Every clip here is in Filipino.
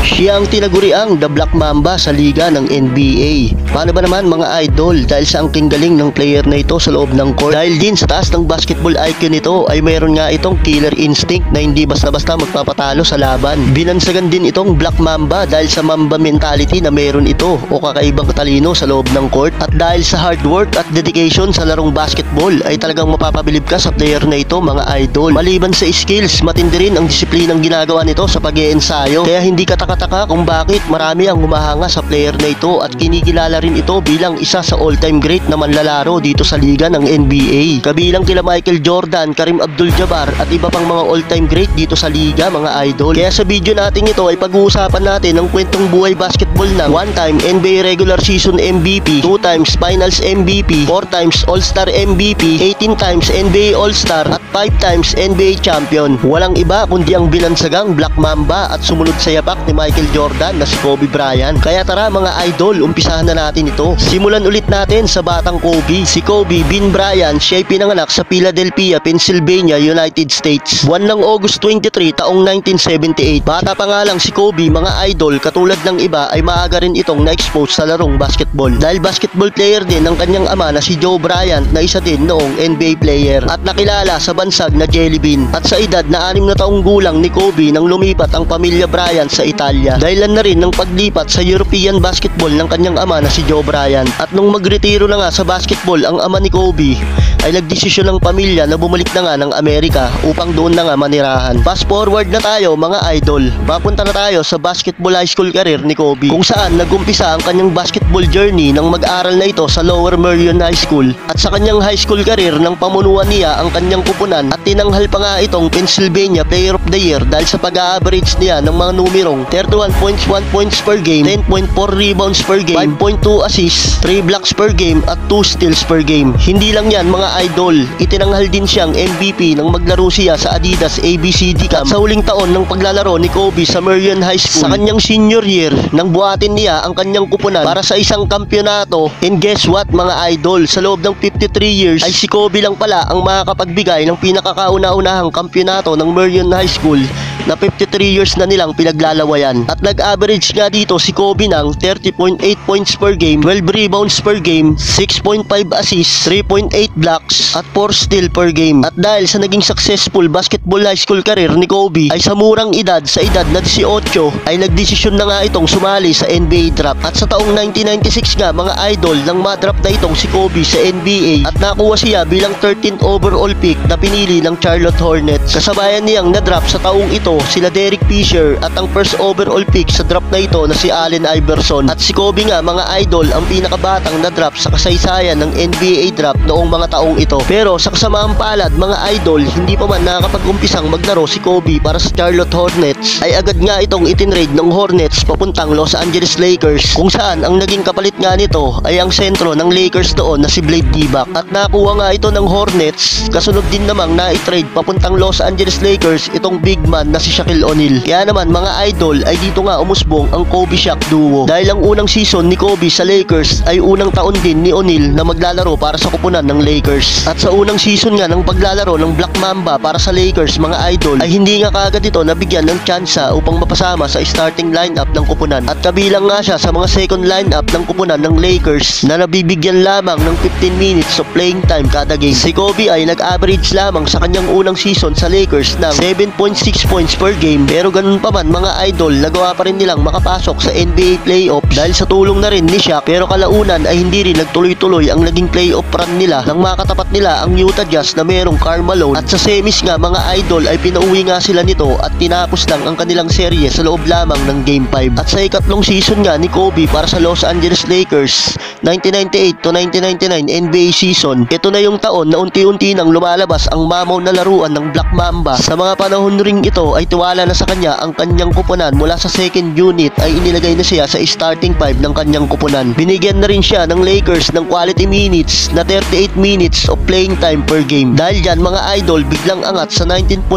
Siya ang tinaguriang The Black Mamba sa liga ng NBA. Paano ba naman mga idol? Dahil sa angking galing ng player na ito sa loob ng court. Dahil din sa taas ng basketball IQ nito ay mayroon nga itong killer instinct na hindi basta-basta magpapatalo sa laban. Binansagan din itong Black Mamba dahil sa Mamba mentality na mayroon ito o kakaibang talino sa loob ng court. At dahil sa hard work at dedication sa larong basketball ay talagang mapapabilib ka sa player na ito mga idol. Maliban sa skills, matindi rin ang disiplinang ginagawa nito sa pag-iensayo. Kaya hindi katakataka kung bakit marami ang humahanga sa player na ito at kinikilala rin ito bilang isa sa all-time great na manlalaro dito sa liga ng NBA. Kabilang kila Michael Jordan, Kareem Abdul-Jabbar at iba pang mga all-time great dito sa liga mga idol. Kaya sa video natin ito ay pag-uusapan natin ang kwentong buhay basketball ng 1-time NBA regular season MVP, 2 times finals MVP, 4 times All-Star MVP, 18 times NBA All-Star at 5 times NBA champion. Walang iba kundi ang binansagang Black Mamba at sumunod sa yapak ni Michael Jordan na si Kobe Bryant. Kaya tara mga idol, umpisahan na natin ito. Simulan ulit natin sa batang Kobe. Si Kobe Bean Bryant, siya ay pinanganak sa Philadelphia, Pennsylvania, United States. Buwan ng August 23 taong 1978. Bata pa nga lang si Kobe mga idol, katulad ng iba ay maaga rin itong na-expose sa larong basketball. Dahil basketball player din ang kanyang ama na si Joe Bryant na isa din noong NBA player at nakilala sa bansag na Jelly Bean. At sa edad na 6 na taong gulang ni Kobe nang lumipat ang pamilya Bryant sa Italia. Dahilan na rin ng paglipat sa European basketball ng kanyang ama na si Joe Bryant. At nung magretiro na nga sa basketball ang ama ni Kobe ay nagdesisyon ng pamilya na bumalik na nga ng Amerika upang doon na nga manirahan. Fast forward na tayo mga idol. Mapunta na tayo sa basketball high school career ni Kobe kung saan nagumpisa ang kanyang basketball journey nang mag-aral na ito sa Lower Merion High School. At sa kanyang high school career nang pamunuan niya ang kanyang kupunan at tinanghal pa nga itong Pennsylvania Player of the Year dahil sa pag-a-average niya ng mga numerong 31 points, 1 points per game, 10.4 rebounds per game, 5.2 assists, 3 blocks per game at 2 steals per game. Hindi lang yan mga idol, itinanghal din siyang MVP nang maglaro siya sa Adidas ABCD Camp sa huling taon ng paglalaro ni Kobe sa Merion High School. Sa kanyang senior year, nang buhatin niya ang kanyang kupunan para sa isang kampyonato. And guess what mga idol, sa loob ng 53 years ay si Kobe lang pala ang makakapagbigay ng pinakakauna-unahang kampyonato ng Merion High School na 53 years na nilang pinaglalawayan. At nag-average nga dito si Kobe ng 30.8 points per game, 12 rebounds per game, 6.5 assists, 3.8 blocks at 4 steal per game. At dahil sa naging successful basketball high school career ni Kobe ay sa murang edad, sa edad na 18 ay nagdesisyon na nga itong sumali sa NBA draft. At sa taong 1996 nga mga idol nang madraft na itong si Kobe sa NBA at nakuha siya bilang 13th overall pick na pinili ng Charlotte Hornets. Kasabayan niyang na-draft sa taong ito sila Derek Fisher at ang first overall pick sa draft na ito na si Allen Iverson. At si Kobe nga mga idol ang pinakabatang na-draft sa kasaysayan ng NBA draft noong mga taong ito. Pero sa kasamaang palad mga idol, hindi pa man nakakapag-umpisang maglaro si Kobe para sa Charlotte Hornets ay agad nga itong itinrade ng Hornets papuntang Los Angeles Lakers, kung saan ang naging kapalit nga nito ay ang sentro ng Lakers doon na si Blake Divac. At nakuha nga ito ng Hornets, kasunod din namang na-trade papuntang Los Angeles Lakers itong big man na si Shaquille O'Neal. Kaya naman mga idol ay dito nga umusbong ang Kobe-Shaq duo. Dahil ang unang season ni Kobe sa Lakers ay unang taon din ni O'Neal na maglalaro para sa kupunan ng Lakers. At sa unang season nga ng paglalaro ng Black Mamba para sa Lakers mga idol ay hindi nga kaagad ito nabigyan ng tsansa upang mapasama sa starting lineup ng kupunan. At kabilang nga siya sa mga second lineup ng kupunan ng Lakers na nabibigyan lamang ng 15 minutes of playing time kada game. Si Kobe ay nag-average lamang sa kanyang unang season sa Lakers ng 7.6 points per game. Pero ganun pa man mga idol, nagawa pa rin nilang makapasok sa NBA playoffs dahil sa tulong na rin ni Shaq. Pero kalaunan ay hindi rin nagtuloy-tuloy ang naging playoff run nila nang makatapat nila ang Utah Jazz na merong Karl Malone. At sa semis nga mga idol ay pinauwi nga sila nito at tinapos lang ang kanilang serye sa loob lamang ng Game 5. At sa ikatlong season nga ni Kobe para sa Los Angeles Lakers 1998 to 1999 NBA season, ito na yung taon na unti-unti nang lumalabas ang mamaw na laruan ng Black Mamba. Sa mga panahon ring ito ay tiwala na sa kanya ang kanyang kupunan. Mula sa second unit ay inilagay na siya sa starting 5 ng kanyang kupunan. Binigyan na rin siya ng Lakers ng quality minutes na 38 minutes of playing time per game. Dahil dyan mga idol, biglang angat sa 19.9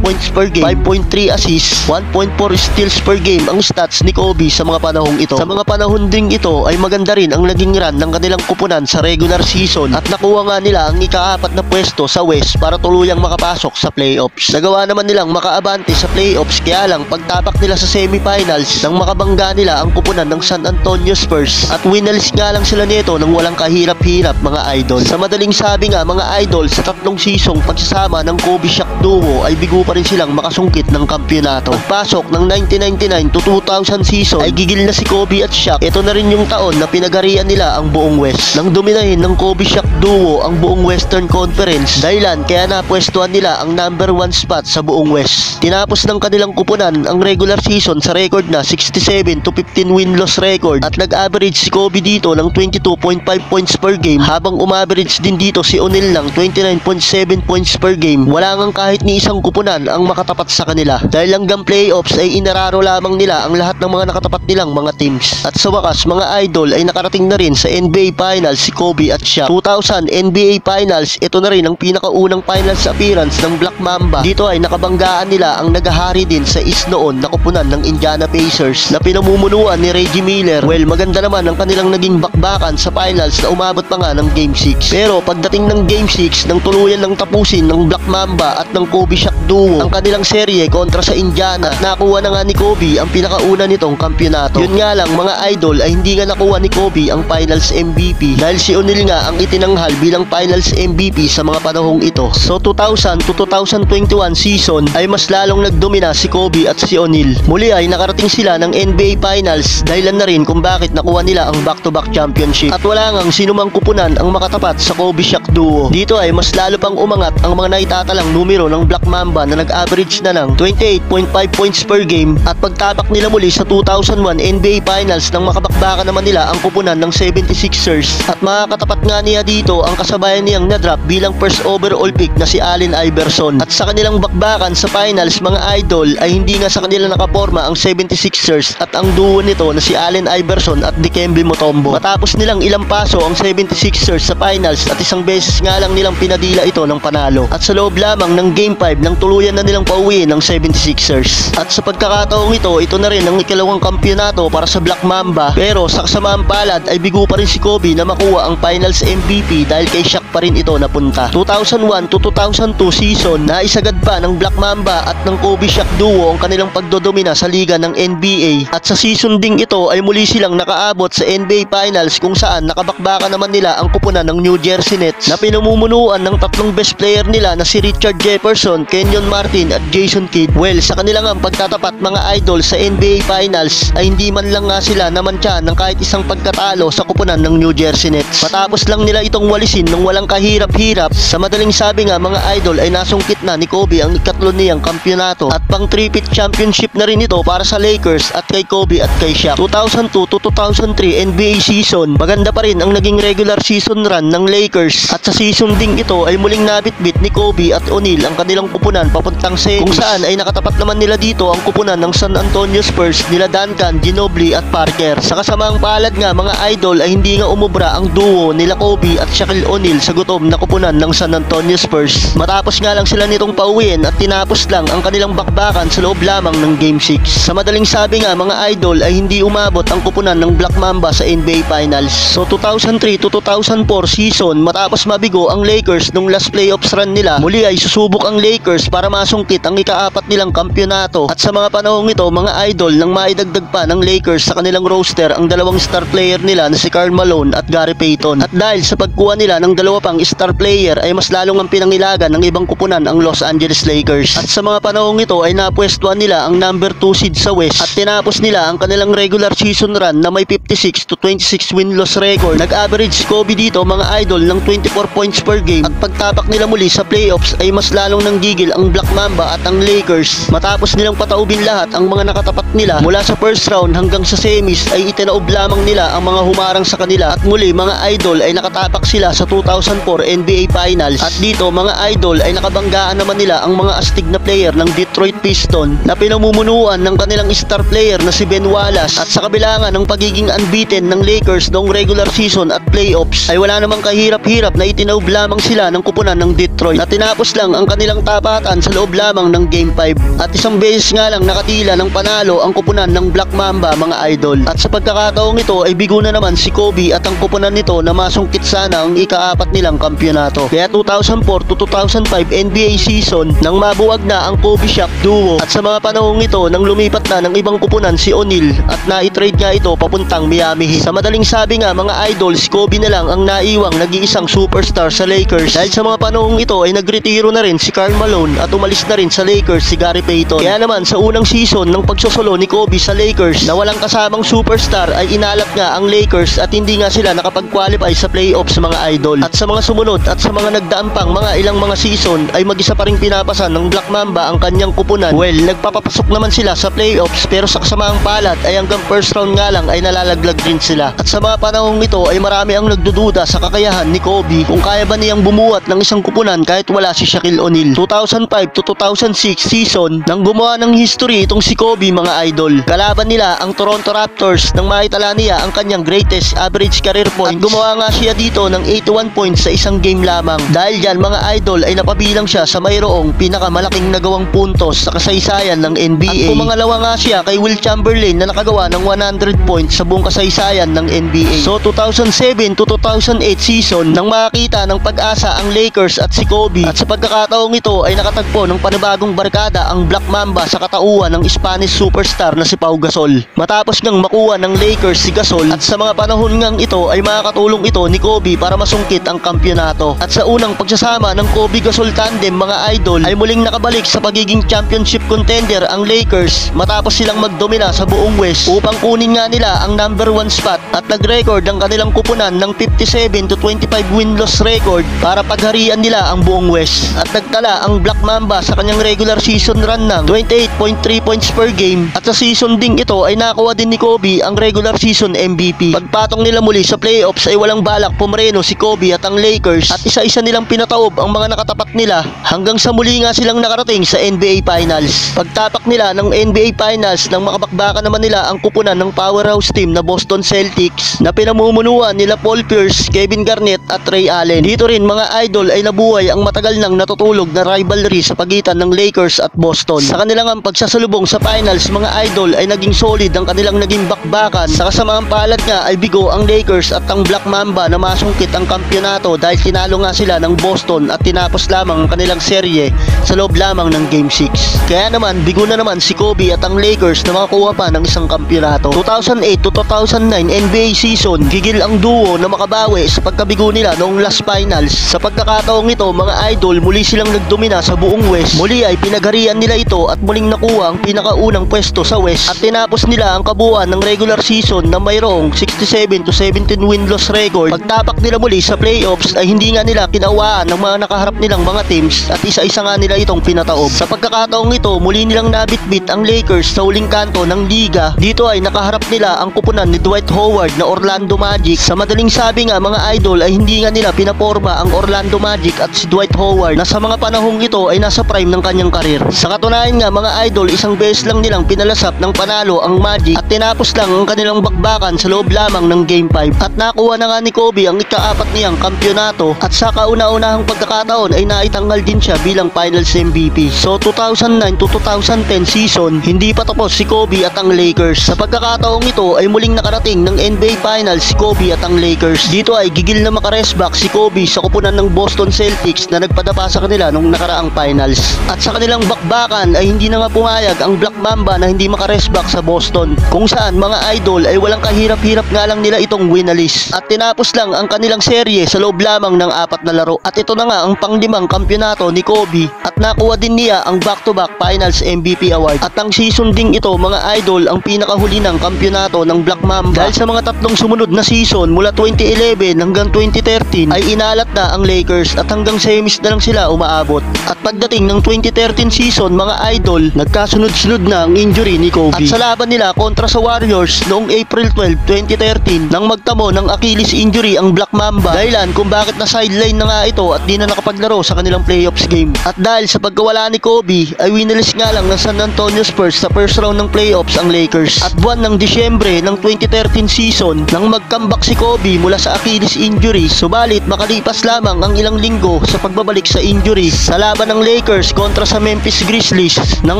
points per game, 5.3 assists, 1.4 steals per game ang stats ni Kobe sa mga panahong ito. Sa mga panahon ding ito ay maganda rin ang naging run ng kanilang kupunan sa regular season at nakuha nga nila ang ika-4 na pwesto sa West para tuluyang makapasok sa playoffs. Nagawa naman nilang makaabante dati sa playoffs, kaya lang pagtapak nila sa semifinals nang makabangga nila ang kupunan ng San Antonio Spurs at winalis nga lang sila nito nang walang kahirap-hirap mga idol. Sa madaling sabi nga mga idol, sa tatlong seasong pagsasama ng Kobe Shaq duo ay bigo pa rin silang makasungkit ng kampyonato. Pagpasok ng 1999 to 2000 season ay gigil na si Kobe at Shaq. Ito na rin yung taon na pinagarian nila ang buong West. Nang dominahin ng Kobe Shaq duo ang buong Western Conference, dahilan kaya napwestuhan nila ang number 1 spot sa buong West. Tinapos ng kanilang kupunan ang regular season sa record na 67 to 15 win-loss record at nag-average si Kobe dito ng 22.5 points per game habang umaverage din dito si O'Neal ng 29.7 points per game. Wala ngang kahit ni isang kupunan ang makatapat sa kanila. Dahil hanggang playoffs ay inararo lamang nila ang lahat ng mga nakatapat nilang mga teams. At sa wakas mga idol ay nakarating na rin sa NBA Finals si Kobe at Shaq. 2000 NBA Finals, ito na rin ang pinakaunang finals appearance ng Black Mamba. Dito ay nakabanggaan nila ang nagahari din sa East noon na kupunan ng Indiana Pacers na pinamumunuan ni Reggie Miller. Well, maganda naman ang kanilang naging bakbakan sa finals na umabot pa nga ng Game 6. Pero pagdating ng Game 6, nang tuluyan lang tapusin ng Black Mamba at ng Kobe Shaq duo ang kanilang serye kontra sa Indiana, nakuha na nga ni Kobe ang pinakauna nitong kampyonato. Yun nga lang mga idol ay hindi nga nakuha ni Kobe ang finals MVP dahil si O'Neal nga ang itinanghal bilang finals MVP sa mga panahong ito. So 2000 to 2021 season ay mas lalong nagdomina si Kobe at si O'Neal. Muli ay nakarating sila ng NBA Finals, dahilan na rin kung bakit nakuha nila ang back-to-back championship. At wala ngang sinumang kupunan ang makatapat sa Kobe Shaq duo. Dito ay mas lalo pang umangat ang mga naitatalang numero ng Black Mamba na nag-average na ng 28.5 points per game at pagtapak nila muli sa 2001 NBA Finals nang makabakbakan naman nila ang kupunan ng 76ers at makakatapat nga niya dito ang kasabayan niyang na-drop bilang first overall pick na si Allen Iverson. At sa kanilang bakbakan sa finals mga idol ay hindi nga sa kanila nakaporma ang 76ers at ang duo nito na si Allen Iverson at Dikembe Mutombo. Matapos nilang ilang paso ang 76ers sa finals at isang beses nga lang nilang pinadila ito ng panalo. At sa loob lamang ng Game 5 nang tuluyan na nilang pauwiin ng 76ers. At sa pagkakataong ito na rin ang ikalawang kampyonato para sa Black Mamba. Pero sa kasamaang palad ay bigo pa rin si Kobe na makuha ang finals MVP dahil kay Shaq pa rin ito napunta. 2001 to 2002 season na isagad pa ng Black Mamba at ng Kobe Shaq duo ang kanilang pagdodomina sa liga ng NBA. At sa season ding ito ay muli silang nakaabot sa NBA Finals kung saan nakabakbaka naman nila ang kupunan ng New Jersey Nets na pinamumunuan ng tatlong best player nila na si Richard Jefferson, Kenyon Martin at Jason Kidd. Well, sa kanilang ang pagtatapat mga idol sa NBA Finals ay hindi man lang nga sila namantya ng kahit isang pagkatalo sa kupunan ng New Jersey Nets. Matapos lang nila itong walisin ng walang kahirap-hirap, sa madaling sabi nga mga idol ay nasungkit na ni Kobe ang ikatlo niyang kampyonato at pang 3-peat championship na rin ito para sa Lakers at kay Kobe at kay Shaq. 2002 to 2003 NBA season, maganda pa rin ang naging regular season run ng Lakers at sa season ding ito ay muling nabitbit ni Kobe at O'Neal ang kanilang kupunan papuntang semis kung saan ay nakatapat naman nila dito ang kupunan ng San Antonio Spurs nila Duncan, Ginobili at Parker. Sa kasamaang palad nga mga idol ay hindi nga umubra ang duo nila Kobe at Shaquille O'Neal sa gutom na kupunan ng San Antonio Spurs. Matapos nga lang sila nitong pauwiin at tinapos lang ang kanilang bakbakan sa loob lamang ng Game 6. Sa madaling sabi nga mga idol ay hindi umabot ang kupunan ng Black Mamba sa NBA Finals. So 2003 to 2004 season, matapos mabigo ang Lakers nung last playoffs run nila, muli ay susubok ang Lakers para masungkit ang ikaapat nilang kampyonato. At sa mga panahong ito mga idol, nang maidagdag pa ng Lakers sa kanilang roster ang dalawang star player nila na si Karl Malone at Gary Payton. At dahil sa pagkuha nila ng dalawa pang star player ay mas lalong ang pinangilagan ng ibang kupunan ang Los Angeles Lakers. At sa mga panahong ito ay napwestuhan nila ang number 2 seed sa West at tinapos nila ang kanilang regular season run na may 56 to 26 win-loss record. Nag-average si Kobe dito mga idol ng 24 points per game at pagtapak nila muli sa playoffs ay mas lalong nanggigil ang Black Mamba at ang Lakers. Matapos nilang pataubin lahat ang mga nakatapat nila mula sa first round hanggang sa semis ay itinaob lamang nila ang mga humarang sa kanila at muli mga idol ay nakatapak sila sa 2004 NBA Finals. At dito mga idol ay nakabanggaan naman nila ang mga astig na player ng Detroit Pistons na pinamumunuan ng kanilang star player na si Ben Wallace. At sa kabila nga ng pagiging unbeaten ng Lakers noong regular season at playoffs ay wala namang kahirap-hirap na itinaob lamang sila ng kupunan ng Detroit na tinapos lang ang kanilang tapatan sa loob lamang ng Game 5 at isang beses nga lang nakatila ng panalo ang kupunan ng Black Mamba mga idol. At sa pagkakataong ito ay bigo na naman si Kobe at ang kupunan nito na masungkit sana ang ikaapat nilang kampyonato. Kaya 2004 to 2005 NBA season nang mabuwag na ang Kobe Kobe Shaq duo. At sa mga panahong ito nang lumipat na ng ibang kupunan si O'Neal at na-trade nga ito papuntang Miami Heat. Sa madaling sabi nga mga idol, si Kobe na lang ang naiwang nag-iisang superstar sa Lakers dahil sa mga panahong ito ay nagretiro na rin si Karl Malone at umalis na rin sa Lakers si Gary Payton. Kaya naman sa unang season ng pagsosolo ni Kobe sa Lakers na walang kasamang superstar ay inalat nga ang Lakers at hindi nga sila nakapag-qualify sa playoffs mga idol. At sa mga sumunod at sa mga nagdaan pang mga ilang mga season ay mag-isa pa rin pinapasan ng Black Mamba ang kanyang kupunan. Well, nagpapapasok naman sila sa playoffs pero sa kasamaang palad ay hanggang first round nga lang ay nalalaglag din sila. At sa mga panahong ito ay marami ang nagdududa sa kakayahan ni Kobe kung kaya ba niyang bumuhat ng isang kupunan kahit wala si Shaquille O'Neal. 2005 to 2006 season nang gumawa ng history itong si Kobe mga idol. Kalaban nila ang Toronto Raptors nang maitala niya ang kanyang greatest average career points. At gumawa nga siya dito ng 81 points sa isang game lamang. Dahil dyan mga idol ay napabilang siya sa mayroong pinakamalaking nagawang puntos sa kasaysayan ng NBA. At pumangalawa nga siya kay Will Chamberlain na nakagawa ng 100 points sa buong kasaysayan ng NBA. So 2007 to 2008 season nang makita ng pag-asa ang Lakers at si Kobe. At sa pagkakataong ito ay nakatagpo ng panibagong barkada ang Black Mamba sa katauhan ng Spanish superstar na si Pau Gasol. Matapos ngang makuha ng Lakers si Gasol at sa mga panahon ngang ito ay makakatulong ito ni Kobe para masungkit ang kampyonato. At sa unang pagsasama ng Kobe Gasol tandem mga idol ay muling nakabalik sa pagiging championship contender ang Lakers matapos silang magdomina sa buong West upang kunin nga nila ang number 1 spot at nag-record ang kanilang kupunan ng 57 to 25 win-loss record para pagharian nila ang buong West. At nagtala ang Black Mamba sa kanyang regular season run ng 28.3 points per game at sa season ding ito ay nakuha din ni Kobe ang regular season MVP. Pagpatong nila muli sa playoffs ay walang balak pumareno si Kobe at ang Lakers at isa-isa nilang pinataob ang mga nakatapat nila hanggang sa muli nga silang nakarating sa NBA Finals. Pagtapak nila ng NBA Finals nang makabakbakan naman nila ang kupunan ng powerhouse team na Boston Celtics na pinamumunuan nila Paul Pierce, Kevin Garnett at Ray Allen. Dito rin mga idol ay nabuhay ang matagal nang natutulog na rivalry sa pagitan ng Lakers at Boston. Sa kanilang ang pagsasalubong sa finals mga idol ay naging solid ang kanilang naging bakbakan. Sa kasamaang palad nga ay bigo ang Lakers at ang Black Mamba na masungkit ang kampyonato dahil tinalo nga sila ng Boston at tinapos lamang ang kanilang serye sa loob lamang ng Game 6. Kaya naman bigo na naman si Kobe at ang Lakers na makakuha pa ng isang kampyonato. 2008 to 2009 NBA season, gigil ang duo na makabawi sa pagkabigo nila noong last finals. Sa pagkakataong ito mga idol muli silang nagdomina sa buong West. Muli ay pinagharian nila ito at muling nakuha ang pinakaunang pwesto sa West at tinapos nila ang kabuuan ng regular season na mayroong 67 to 17 win-loss record. Pagtapak nila muli sa playoffs ay hindi nga nila kinawaan ng mga nakaharap nilang mga teams at isa-isa nga nila itong pinataob. Sa pagkakataong ito muli nilang nabitbit ang Lakers sa huling kanto ng liga. Dito ay nakaharap nila ang kupunan ni Dwight Howard na Orlando Magic. Sa madaling sabi nga mga idol ay hindi nga nila pinaporma ang Orlando Magic at si Dwight Howard na sa mga panahong ito ay nasa prime ng kanyang karir. Sa katunayan nga mga idol isang beses lang nilang pinalasap ng panalo ang Magic at tinapos lang ang kanilang bakbakan sa loob lamang ng Game 5 at nakuha na nga ni Kobe ang ika-4 niyang kampyonato at sa kauna-unahang pagkakataon ay naitanggal din siya bilang Finals MVP. So 2009 to 2010 season hindi pa tapos si Kobe at ang Lakers. Sa pagkakataong ito ay muling nakarating ng NBA Finals si Kobe at ang Lakers. Dito ay gigil na makaresback si Kobe sa kupunan ng Boston Celtics na nagpadapa sa kanila nung nakaraang finals. At sa kanilang bakbakan ay hindi na nga pumayag ang Black Mamba na hindi makaresback sa Boston kung saan mga idol ay walang kahirap-hirap nga lang nila itong winalis at tinapos lang ang kanilang serye sa loob lamang ng 4 na laro. At ito na nga ang panglimang kampyonato ni Kobe at nakuha din niya ang back-to-back Finals MVP award. At ang season ding ito mga idol ang pinakahuli ng kampyonato ng Black Mamba dahil sa mga tatlong sumunod na season mula 2011 hanggang 2013 ay inalat na ang Lakers at hanggang semis na lang sila umaabot. At pagdating ng 2013 season mga idol nagkasunod-sunod na ang injury ni Kobe. At sa laban nila kontra sa Warriors noong April 12, 2013 nang magtamo ng Achilles injury ang Black Mamba dahilan kung bakit na sideline na nga ito at di na nakapaglaro sa kanilang playoffs game. At dahil sa pagkawala ni Kobe ay winalis nga lang ng San Antonio Spurs sa first round ng playoffs ang Lakers. At buwan ng Disyembre ng 2013 season nang mag-comeback si Kobe mula sa Achilles injury subalit makalipas lamang ang ilang linggo sa pagbabalik sa injury sa laban ng Lakers kontra sa Memphis Grizzlies nang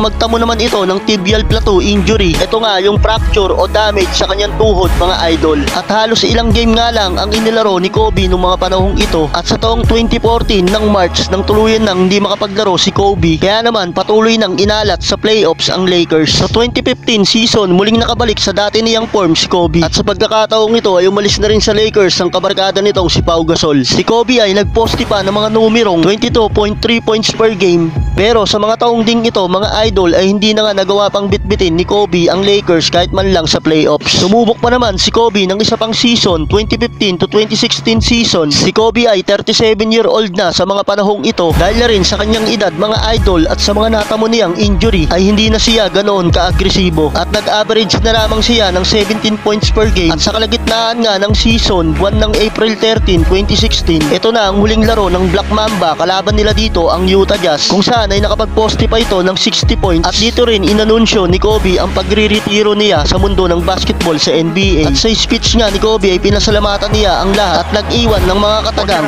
magtamo naman ito ng tibial plateau injury. Ito nga yung fracture o damage sa kanyang tuhod mga idol. At halos ilang game nga lang ang inilaro ni Kobe nung mga panahong ito at sa taong 2014 ng March nang tuluyan nang hindi makapaglaro si Kobe. Kaya naman naman patuloy nang inalat sa playoffs ang Lakers. Sa 2015 season, muling nakabalik sa dati niyang form si Kobe. At sa pagkakataong ito ay umalis na rin sa Lakers ang kabarkada nitong si Pau Gasol. Si Kobe ay nagposte pa ng mga numerong 22.3 points per game. Pero sa mga taong ding ito, mga idol, ay hindi na nga nagawa pang bitbitin ni Kobe ang Lakers kahit man lang sa playoffs. Sumubok pa naman si Kobe ng isa pang season, 2015 to 2016 season. Si Kobe ay 37-year-old na sa mga panahong ito dahil na rin sa kanyang edad, mga idol, at sa mga natamo niyang injury ay hindi na siya ganoon ka-agresibo at nag-average na lamang siya ng 17 points per game. At sa kalagitnaan nga ng season, buwan ng April 13, 2016, ito na ang huling laro ng Black Mamba kalaban nila dito ang Utah Jazz, kung saan ay nakapag-poste pa ito ng 60 points. At dito rin inanunsyo ni Kobe ang pagre-retiro niya sa mundo ng basketball sa NBA. At sa speech nga ni Kobe ay pinasalamatan niya ang lahat at nag-iwan ng mga katagang.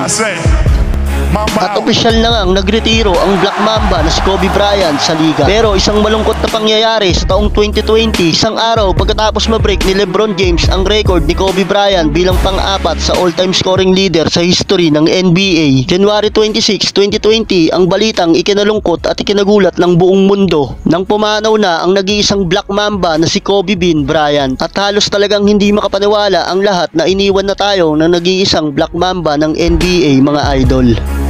At opisyal na ngang nagretiro ang Black Mamba na si Kobe Bryant sa liga. Pero isang malungkot na pangyayari sa taong 2020, isang araw pagkatapos ma-break ni LeBron James ang record ni Kobe Bryant bilang pang-apat sa all-time scoring leader sa history ng NBA. January 26, 2020, ang balitang ikinalungkot at ikinagulat ng buong mundo nang pumanaw na ang nag-iisang Black Mamba na si Kobe Bean Bryant. At halos talagang hindi makapaniwala ang lahat na iniwan na tayo ng nag-iisang Black Mamba ng NBA, mga idol.